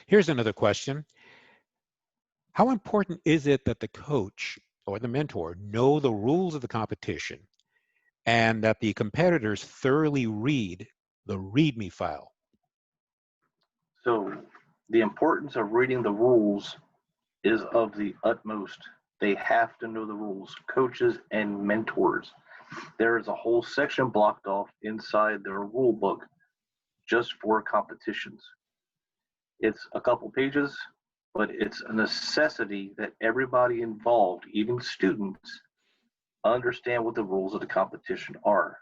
Here's another question. How important is it that the coach or the mentor know the rules of the competition and that the competitors thoroughly read the Readme file? So the importance of reading the rules is of the utmost. They have to know the rules, coaches and mentors. There is a whole section blocked off inside their rule book just for competitions. It's a couple pages, but it's a necessity that everybody involved, even students, understand what the rules of the competition are.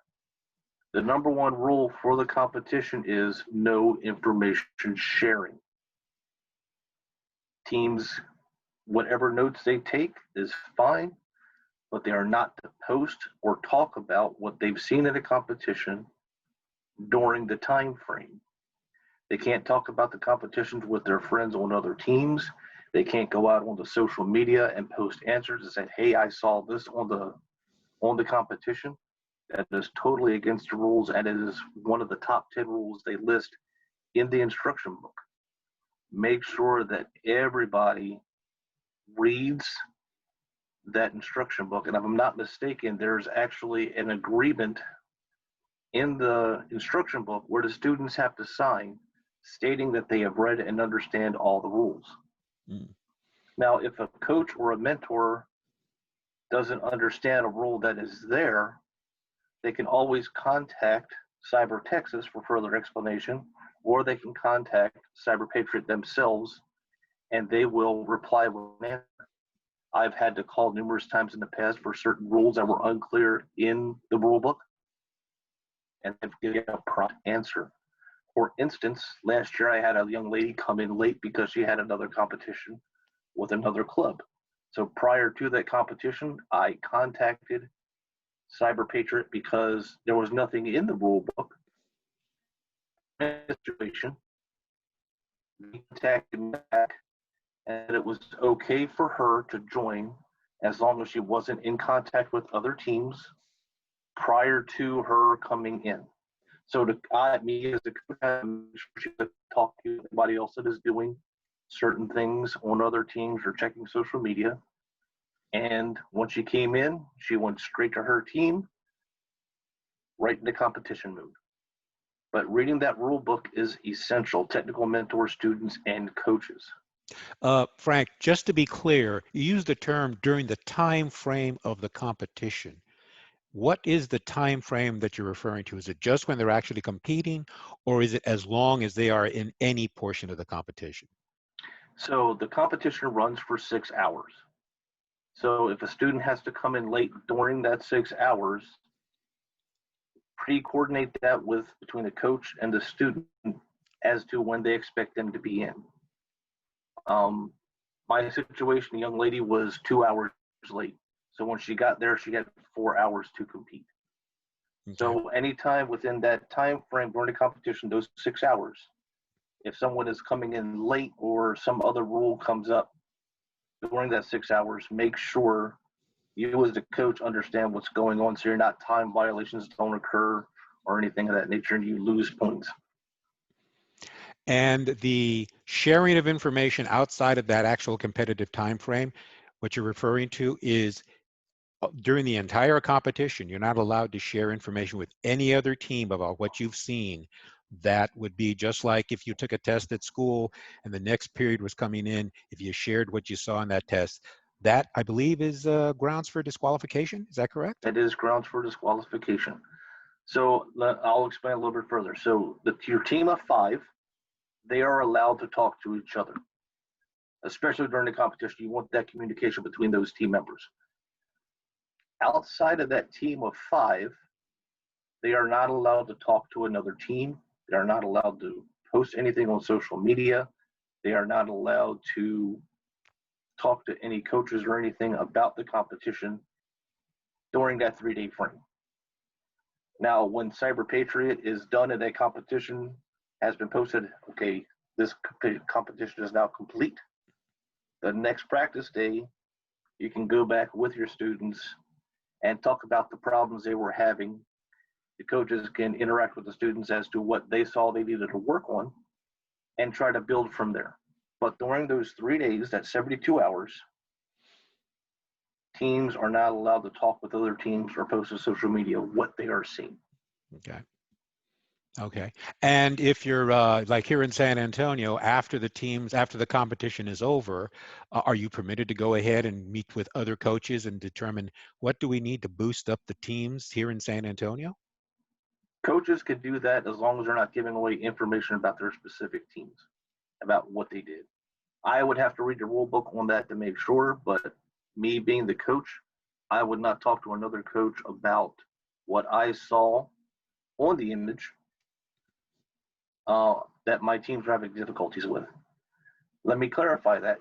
The number one rule for the competition is no information sharing. Teams, whatever notes they take is fine, but they are not to post or talk about what they've seen in a competition during the time frame. They can't talk about the competitions with their friends on other teams. They can't go out on the social media and post answers and say, hey, I saw this on the competition. That is totally against the rules, and it is one of the top 10 rules they list in the instruction book. Make sure that everybody reads that instruction book. And if I'm not mistaken, there's actually an agreement in the instruction book where the students have to sign stating that they have read and understand all the rules. Mm. Now, if a coach or a mentor doesn't understand a rule that is there, they can always contact Cyber Texas for further explanation, or they can contact Cyber Patriot themselves and they will reply with an answer. I've had to call numerous times in the past for certain rules that were unclear in the rule book, and they've given a prompt answer. For instance, last year I had a young lady come in late because she had another competition with another club. So prior to that competition, I contacted Cyber Patriot because there was nothing in the rule book. Situation, we contacted me back, and it was okay for her to join as long as she wasn't in contact with other teams prior to her coming in. So me as a coach, I make sure she could talk to anybody else that is doing certain things on other teams or checking social media. And once she came in, she went straight to her team, right into competition mode. But reading that rule book is essential, technical mentors, students, and coaches. Frank, just to be clear, you used the term during the time frame of the competition. What is the time frame that you're referring to? Is it just when they're actually competing, or is it as long as they are in any portion of the competition? So the competition runs for 6 hours. So if a student has to come in late during that 6 hours, pre-coordinate that with between the coach and the student as to when they expect them to be in. My situation, the young lady was 2 hours late. So when she got there, she had 4 hours to compete. Okay. So anytime within that time frame during the competition, those 6 hours, if someone is coming in late or some other rule comes up during that 6 hours, make sure you as the coach understand what's going on so you're not time violations don't occur or anything of that nature and you lose points. And the sharing of information outside of that actual competitive time frame, what you're referring to is during the entire competition, you're not allowed to share information with any other team about what you've seen. That would be just like if you took a test at school and the next period was coming in, if you shared what you saw in that test, that I believe is grounds for disqualification. Is that correct? That is grounds for disqualification. So I'll explain a little bit further. So your team of 5, they are allowed to talk to each other, especially during the competition. You want that communication between those team members. Outside of that team of 5, they are not allowed to talk to another team. They are not allowed to post anything on social media. They are not allowed to talk to any coaches or anything about the competition during that 3-day frame. Now, when Cyber Patriot is done and that competition has been posted, okay, this competition is now complete. The next practice day, you can go back with your students and talk about the problems they were having. The coaches can interact with the students as to what they saw they needed to work on and try to build from there. But during those 3 days, that's 72 hours, teams are not allowed to talk with other teams or post to social media what they are seeing. Okay. Okay. And if you're like here in San Antonio, after the competition is over, are you permitted to go ahead and meet with other coaches and determine what do we need to boost up the teams here in San Antonio? Coaches could do that as long as they're not giving away information about their specific teams, about what they did. I would have to read the rule book on that to make sure, but me being the coach, I would not talk to another coach about what I saw on the image that my teams were having difficulties with. Let me clarify that.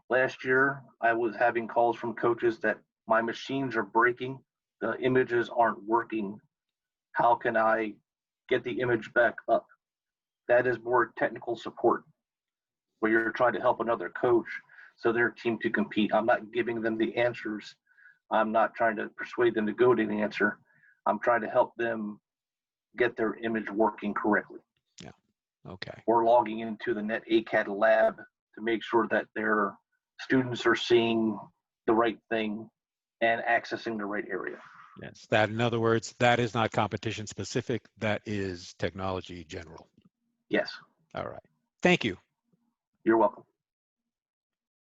Last year, I was having calls from coaches that my machines are breaking, the images aren't working. How can I get the image back up? That is more technical support, where you're trying to help another coach so their team to compete. I'm not giving them the answers. I'm not trying to persuade them to go to the answer. I'm trying to help them get their image working correctly. Yeah. Okay. We're logging into the Net ACAD lab to make sure that their students are seeing the right thing and accessing the right area. Yes. That, in other words, that is not competition specific. That is technology general. Yes. All right. Thank you. You're welcome.